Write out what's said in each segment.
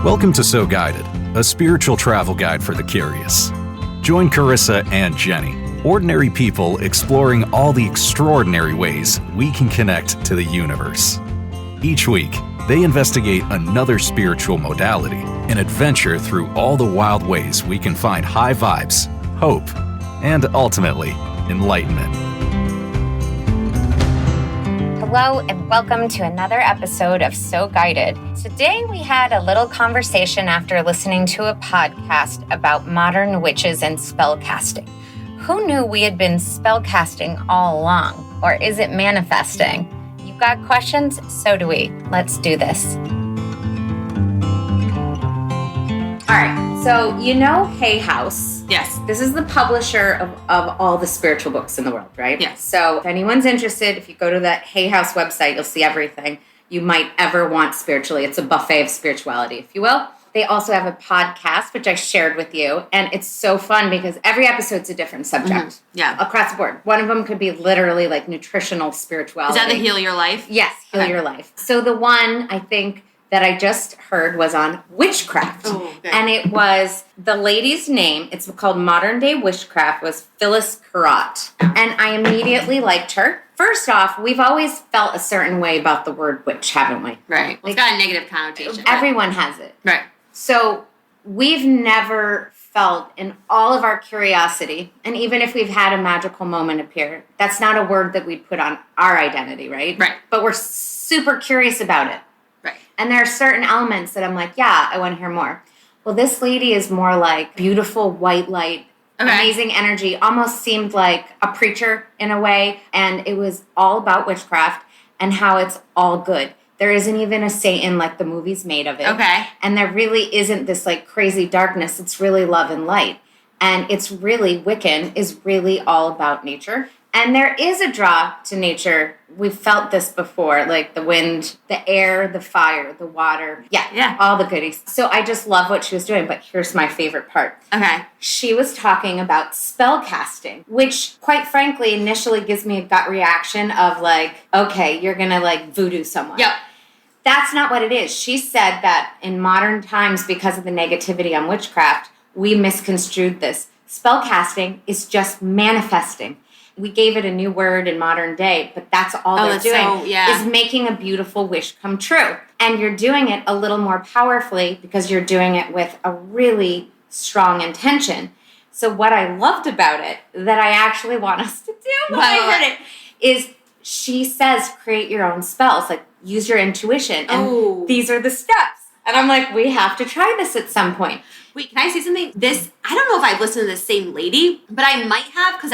Welcome to So Guided, a spiritual travel guide for the curious. Join Carissa and Jenny, ordinary people exploring all the extraordinary ways we can connect to the universe. Each week, they investigate another spiritual modality and adventure through all the wild ways we can find high vibes, hope, and ultimately, enlightenment. Hello and welcome to another episode of So Guided. Today we had a little conversation after listening to a podcast about modern witches and spellcasting. Who knew we had been spellcasting all along? Or is it manifesting? You've got questions? So do we. Let's do this. All right, so you know Hay House. Yes. This is the publisher of all the spiritual books in the world, right? Yes. So if anyone's interested, if you go to that Hay House website, you'll see everything you might ever want spiritually. It's a buffet of spirituality, if you will. They also have a podcast, which I shared with you, and it's so fun because every episode's a different subject. Mm-hmm. Yeah. Across the board. One of them could be literally like nutritional spirituality. Is that the Heal Your Life? Yes, Heal Your Life. So the one, I think, that I just heard was on witchcraft. Oh, okay. And it was, the lady's name, it's called Modern Day Witchcraft, was Phyllis Carrot. And I immediately liked her. First off, we've always felt a certain way about the word witch, haven't we? Right. It's got a negative connotation. Everyone has it. Right. So we've never felt in all of our curiosity, and even if we've had a magical moment appear, that's not a word that we'd put on our identity, right? Right. But we're super curious about it. Right. And there are certain elements that I'm like, yeah, I want to hear more. Well, this lady is more like beautiful white light, amazing energy, almost seemed like a preacher in a way. And it was all about witchcraft and how it's all good. There isn't even a Satan like the movie's made of it. Okay. And there really isn't this like crazy darkness. It's really love and light. And it's really, Wiccan is really all about nature. And there is a draw to nature. We've felt this before, like the wind, the air, the fire, the water. Yeah, all the goodies. So I just love what she was doing, but here's my favorite part. Okay. She was talking about spell casting, which quite frankly initially gives me a gut reaction of like, okay, you're going to like voodoo someone. Yep. That's not what it is. She said that in modern times, because of the negativity on witchcraft, we misconstrued this. Spell casting is just manifesting. We gave it a new word in modern day, but that's all they're doing is making a beautiful wish come true. And you're doing it a little more powerfully because you're doing it with a really strong intention. So what I loved about it, that I actually want us to do when I heard it, is she says create your own spells, like use your intuition. And these are the steps. And I'm like, we have to try this at some point. Wait, can I say something? I don't know if I've listened to the same lady, but I might have, because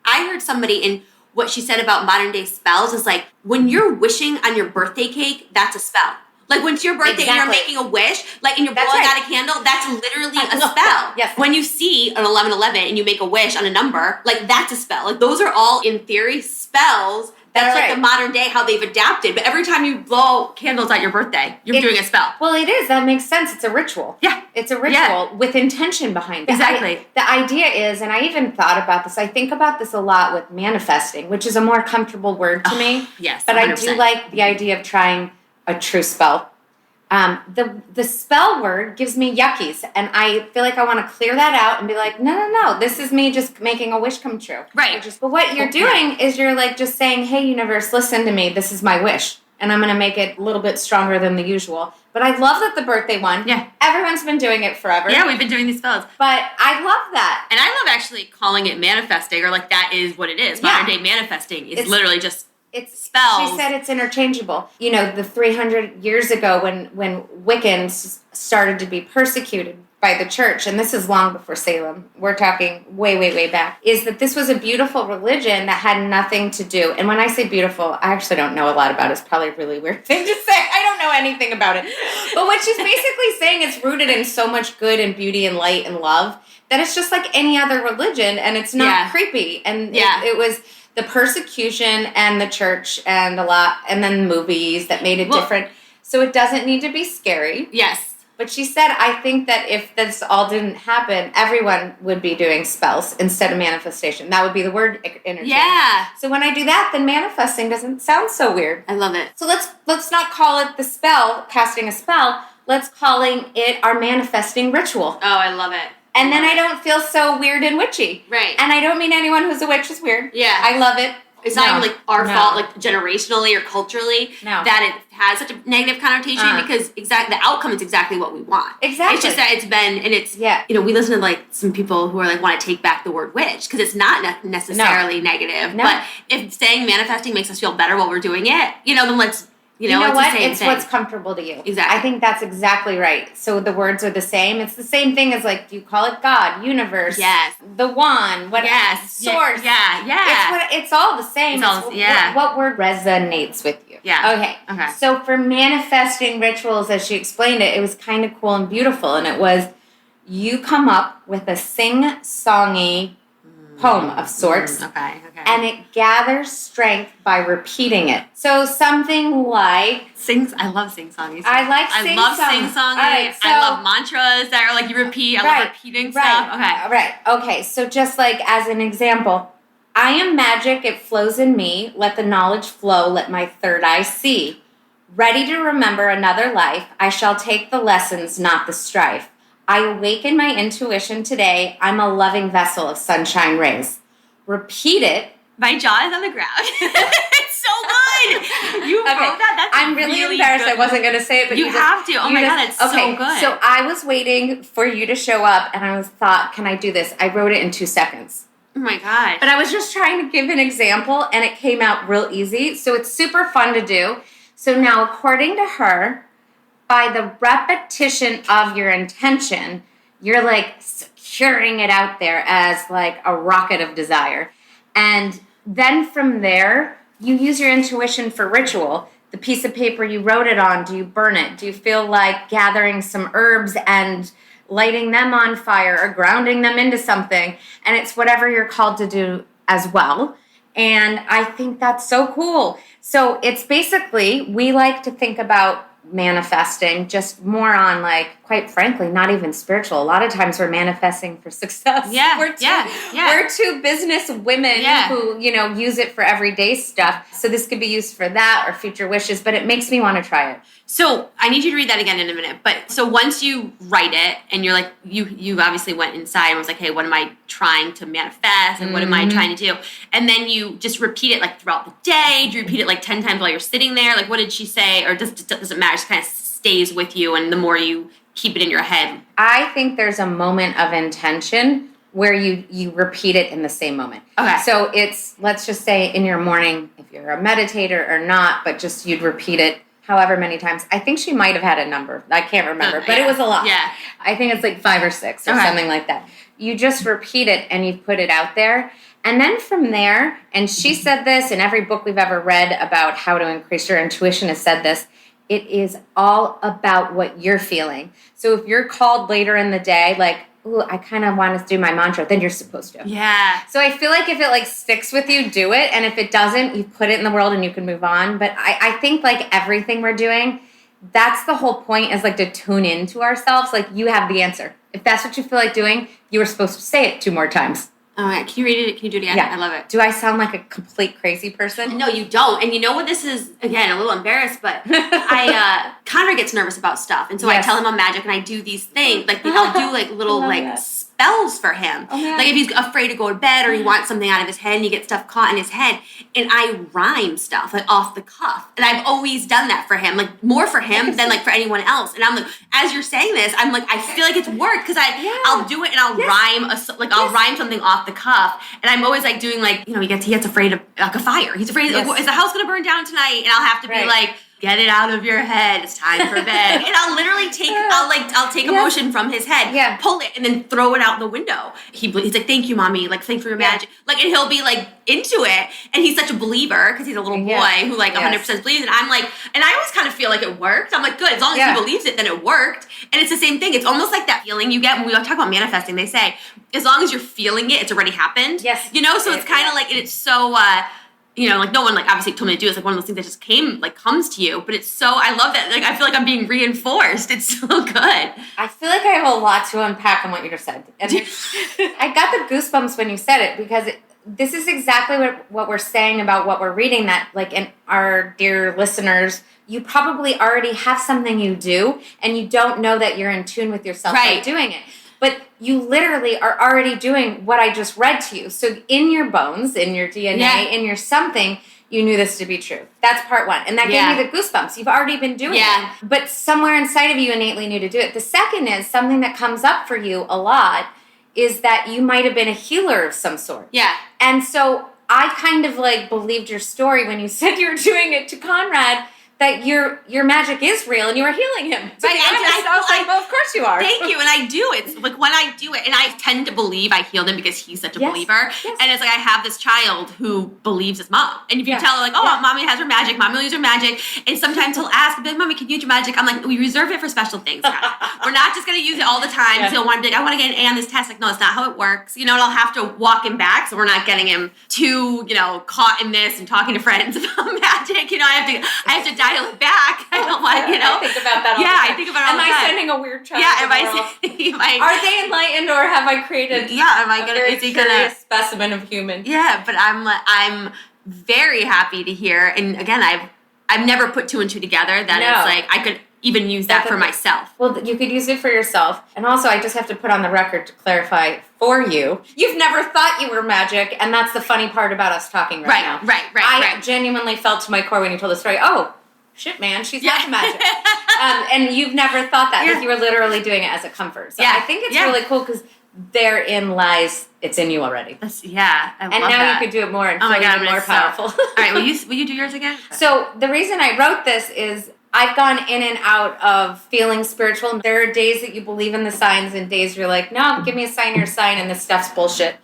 I heard somebody in what she said about modern day spells is like, when you're wishing on your birthday cake, that's a spell. Like when it's your birthday and you're making a wish, like and you're blowing out a candle, that's literally a spell. Yes. When you see an 1111 and you make a wish on a number, like that's a spell. Like those are all in theory spells that are like the modern day, how they've adapted. But every time you blow candles at your birthday, you're doing a spell. Well, it is. That makes sense. It's a ritual. Yeah. It's a ritual with intention behind it. Exactly. The idea is, and I even thought about this, I think about this a lot with manifesting, which is a more comfortable word to me. Yes, but 100%. I do like the idea of trying a true spell. The spell word gives me yuckies, and I feel like I want to clear that out and be like, no, this is me just making a wish come true. Right. But what you're doing is you're like just saying, hey, universe, listen to me. This is my wish, and I'm going to make it a little bit stronger than the usual. But I love that the birthday one. Yeah. Everyone's been doing it forever. Yeah, we've been doing these spells. But I love that. And I love actually calling it manifesting, or like that is what it is. Modern day manifesting is literally just spells. She said it's interchangeable. You know, the 300 years ago when Wiccans started to be persecuted by the church, and this is long before Salem, we're talking way, way, way back, is that this was a beautiful religion that had nothing to do. And when I say beautiful, I actually don't know a lot about it. It's probably a really weird thing to say. I don't know anything about it. But what she's basically saying is rooted in so much good and beauty and light and love that it's just like any other religion, and it's not creepy. And it was the persecution and the church and a lot, and then movies that made it different. So it doesn't need to be scary. Yes. But she said, I think that if this all didn't happen, everyone would be doing spells instead of manifestation. That would be the word interchange. Yeah. So when I do that, then manifesting doesn't sound so weird. I love it. So let's not call it the spell, casting a spell. let's calling it our manifesting ritual. Oh, I love it. And then I don't feel so weird and witchy. Right. And I don't mean anyone who's a witch is weird. Yeah. I love it. It's not even like our fault, like generationally or culturally, that it has such a negative connotation because the outcome is exactly what we want. Exactly. It's just that it's been, and it's, you know, we listen to like some people who are like, want to take back the word witch because it's not necessarily negative. No. But if saying manifesting makes us feel better while we're doing it, you know, then let's, you know it's what? The same it's thing. What's comfortable to you. Exactly. I think that's exactly right. So the words are the same. It's the same thing as like, you call it God, universe, the one, what source. Yeah. It's all the same. What word resonates with you? Yeah. Okay. So for manifesting rituals, as she explained it, it was kind of cool and beautiful. And it was, you come up with a sing-songy poem of sorts. Okay. And it gathers strength by repeating it. So something like... I love sing-songy. I love sing-songy. Right, I love mantras that are like you repeat. I love repeating stuff. Okay, so just like as an example, I am magic, it flows in me. Let the knowledge flow, let my third eye see. Ready to remember another life, I shall take the lessons, not the strife. I awaken my intuition today. I'm a loving vessel of sunshine rays. Repeat it. My jaw is on the ground. It's so good. You wrote that? That's I'm really embarrassed. Good. I wasn't going to say it, but you have to. Oh my God, it's so good. So I was waiting for you to show up, and I thought, can I do this? I wrote it in 2 seconds. Oh my God. But I was just trying to give an example, and it came out real easy. So it's super fun to do. So now, according to her, by the repetition of your intention, you're like securing it out there as like a rocket of desire. And then from there, you use your intuition for ritual. The piece of paper you wrote it on, do you burn it? Do you feel like gathering some herbs and lighting them on fire or grounding them into something? And it's whatever you're called to do as well. And I think that's so cool. So it's basically, we like to think about manifesting just more on like, quite frankly, not even spiritual. A lot of times we're manifesting for success. We're two business women who, you know, use it for everyday stuff. So this could be used for that or future wishes, but it makes me want to try it. So I need you to read that again in a minute. But so once you write it and you're like, you obviously went inside and was like, hey, what am I trying to manifest? And what am I trying to do? And then you just repeat it like throughout the day. Do you repeat it like 10 times while you're sitting there? Like, what did she say? Or does it matter? It just kind of stays with you. And the more you keep it in your head. I think there's a moment of intention where you repeat it in the same moment. Okay. So it's, let's just say in your morning, if you're a meditator or not, but just you'd repeat it however many times. I think she might have had a number. I can't remember, but it was a lot. Yeah. I think it's like 5 or 6 or something like that. You just repeat it and you put it out there. And then from there, and she said this, and every book we've ever read about how to increase your intuition has said this, it is all about what you're feeling. So if you're called later in the day, like, ooh, I kind of want to do my mantra, then you're supposed to. Yeah. So I feel like if it like sticks with you, do it. And if it doesn't, you put it in the world and you can move on. But I think like everything we're doing, that's the whole point, is like to tune into ourselves. Like, you have the answer. If that's what you feel like doing, you were supposed to say it 2 more times. Oh, yeah. Can you read it? Can you do it again? Yeah. I love it. Do I sound like a complete crazy person? No, you don't. And you know what this is? Again, a little embarrassed, but Connor gets nervous about stuff. And so I tell him I'm magic and I do these things. Like, I'll do like little like spells for him. Oh, like if he's afraid to go to bed or he wants something out of his head and he gets stuff caught in his head. And I rhyme stuff like off the cuff. And I've always done that for him. Like more for him than like for anyone else. And I'm like, as you're saying this, I'm like, I feel like it's worked because I'll do it and I'll rhyme I'll rhyme something off the cuff. And I'm always like doing like, you know, he gets afraid of like a fire. He's afraid, like, is the house going to burn down tonight? And I'll have to be like, get it out of your head. It's time for bed. And I'll literally I'll take emotion from his head, pull it, and then throw it out the window. He's like, thank you, mommy. Like, thanks for your magic. Like, and he'll be like into it. And he's such a believer because he's a little boy who like 100% believes. And I'm like, and I always kind of feel like it worked. I'm like, good. As long as he believes it, then it worked. And it's the same thing. It's almost like that feeling you get when we talk about manifesting. They say, as long as you're feeling it, it's already happened. Yes. You know, so it's kind of like, and it's so, you know, like no one like obviously told me to do it. It's like one of those things that just comes to you. But it's so, I love that. Like I feel like I'm being reinforced. It's so good. I feel like I have a lot to unpack on what you just said. And I got the goosebumps when you said it because this is exactly what we're saying about what we're reading, that like in our dear listeners, you probably already have something you do and you don't know that you're in tune with yourself by doing it. But you literally are already doing what I just read to you. So in your bones, in your DNA, in your something, you knew this to be true. That's part one. And that gave me the goosebumps. You've already been doing it. But somewhere inside of you innately knew to do it. The second is something that comes up for you a lot is that you might have been a healer of some sort. Yeah. And so I kind of like believed your story when you said you were doing it to Conrad, that your magic is real and you are healing him. Right. I was like, well, of course you are. Thank you. And I do. It's like when I do it, and I tend to believe I healed him because he's such a believer. Yes. And it's like I have this child who believes his mom. And if you tell her like, oh, mommy has her magic, mommy will use her magic. And sometimes he'll ask, like, mommy, can you use your magic? I'm like, we reserve it for special things, guys. We're not just going to use it all the time. So he'll want to be like, I want to get an A on this test. Like, no, that's not how it works. You know, and I'll have to walk him back so we're not getting him too, caught in this and talking to friends about magic. I have to dial it back. I don't want, I think about that all the time. I think about it all the time. Am I sending a weird child? Are they enlightened or have I created is he gonna specimen of human? Yeah, but I'm very happy to hear, and again, I've never put two and two together that it's like I could even use that for myself. Well, you could use it for yourself. And also, I just have to put on the record to clarify for you, you've never thought you were magic, and that's the funny part about us talking right now. Right. I genuinely felt to my core when you told the story, oh, shit, man, she's not magic. And you've never thought that. Like you were literally doing it as a comfort. So I think it's really cool because therein lies, it's in you already. I love that. And now you could do it more and feel even more powerful. All right, will you do yours again? So the reason I wrote this is I've gone in and out of feeling spiritual. There are days that you believe in the signs and days you're like, no, give me a sign, your sign, and this stuff's bullshit.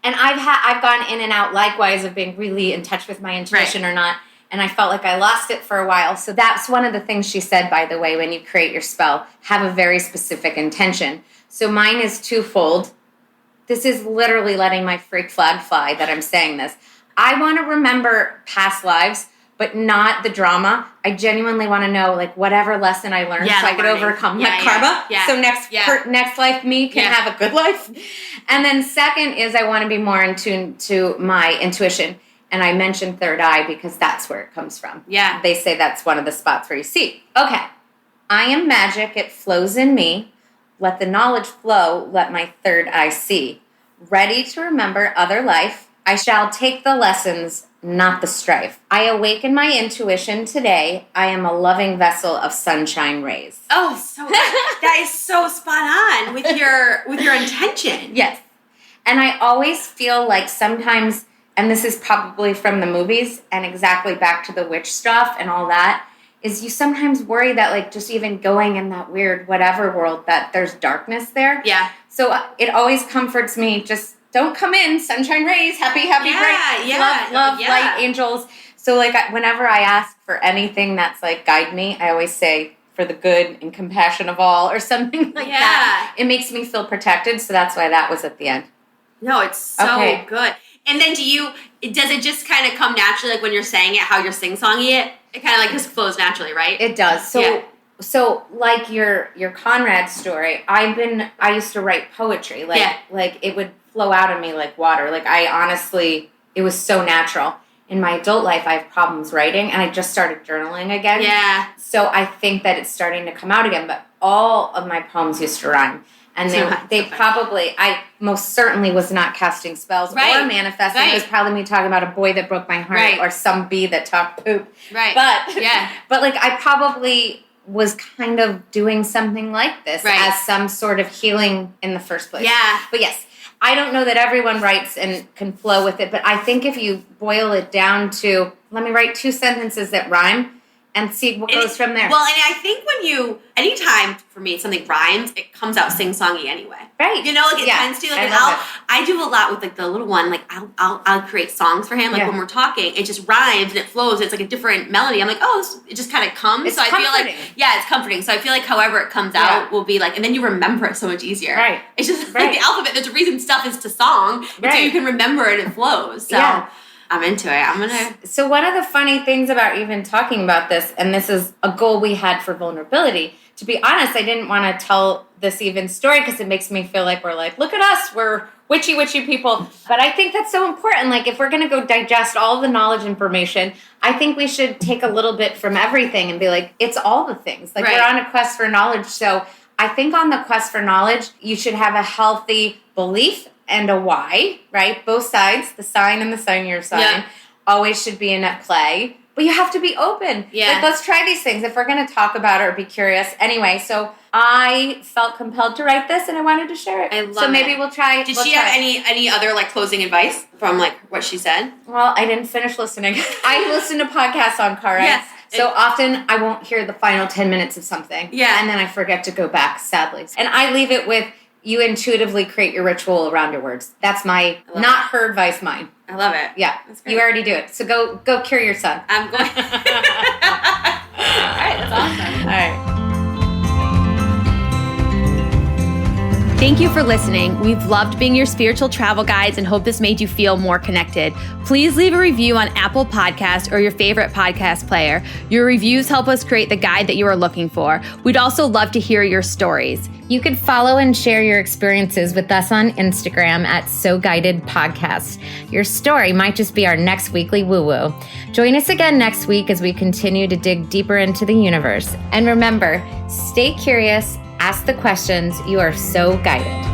And I've gone in and out likewise of being really in touch with my intuition or not. And I felt like I lost it for a while. So that's one of the things she said, by the way, when you create your spell, have a very specific intention. So mine is twofold. This is literally letting my freak flag fly that I'm saying this. I want to remember past lives, but not the drama. I genuinely want to know, like, whatever lesson I learned so I could overcome karma. So next life me can have a good life. And then second is I want to be more in tune to my intuition. And I mentioned third eye because that's where it comes from. Yeah. They say that's one of the spots where you see. Okay. I am magic. It flows in me. Let the knowledge flow. Let my third eye see. Ready to remember other life. I shall take the lessons, not the strife. I awaken my intuition today. I am a loving vessel of sunshine rays. Oh, so that is so spot on with your intention. Yes. And I always feel like sometimes, and this is probably from the movies and exactly back to the witch stuff and all that, is you sometimes worry that like just even going in that weird whatever world that there's darkness there. Yeah. So it always comforts me, just don't come in, sunshine rays, happy, bright, love, light, angels. So like whenever I ask for anything that's like guide me, I always say for the good and compassion of all or something like that. It makes me feel protected. So that's why that was at the end. No, it's so good. And then does it just kind of come naturally, like when you're saying it, how you're sing-songy it? It kind of like just flows naturally, right? It does. So like your Conrad story, I used to write poetry. Like it would flow out of me like water. Like I honestly, it was so natural. In my adult life, I have problems writing, and I just started journaling again. Yeah. So I think that it's starting to come out again, but all of my poems used to rhyme. And they probably, I most certainly was not casting spells or manifesting. It was probably me talking about a boy that broke my heart or some bee that talked poop. Right. But like I probably was kind of doing something like this as some sort of healing in the first place. Yeah. But yes, I don't know that everyone writes and can flow with it, but I think if you boil it down to, let me write 2 sentences that rhyme, and see what goes from there. Well, and I think anytime for me something rhymes, it comes out sing-songy anyway. Right. You know, like it tends to. Like I do a lot with like the little one. Like I'll create songs for him. Like when we're talking, it just rhymes and it flows. It's like a different melody. I'm like, it just kind of comes. It's so comforting. I feel like it's comforting. So I feel like however it comes out will be like, and then you remember it so much easier. Right. It's just like the alphabet. There's a reason stuff is to song, so you can remember it and it flows. So. Yeah. I'm into it. So one of the funny things about even talking about this, and this is a goal we had for vulnerability, to be honest, I didn't want to tell this even story because it makes me feel like we're like, look at us, we're witchy people. But I think that's so important. Like, if we're going to go digest all the knowledge information, I think we should take a little bit from everything and be like, it's all the things. Like, we're on a quest for knowledge. So I think on the quest for knowledge, you should have a healthy belief and a why, right? Both sides, the sign and the sign of your sign, always should be in at play. But you have to be open. Yeah. Like, let's try these things if we're going to talk about it or be curious. Anyway, so I felt compelled to write this and I wanted to share it. I love it. So maybe we'll try. Did she have any other like closing advice from like what she said? Well, I didn't finish listening. I listen to podcasts on car rides. Yes. So often I won't hear the final 10 minutes of something. Yeah. And then I forget to go back, sadly. And I leave it with, you intuitively create your ritual around your words. That's my, not her advice, mine. I love it. Yeah. You already do it. So go cure your son. I'm going. All right. That's awesome. All right. Thank you for listening. We've loved being your spiritual travel guides and hope this made you feel more connected. Please leave a review on Apple Podcasts or your favorite podcast player. Your reviews help us create the guide that you are looking for. We'd also love to hear your stories. You could follow and share your experiences with us on Instagram at So Guided Podcast. Your story might just be our next weekly woo-woo. Join us again next week as we continue to dig deeper into the universe. And remember, stay curious, ask the questions. You are so guided.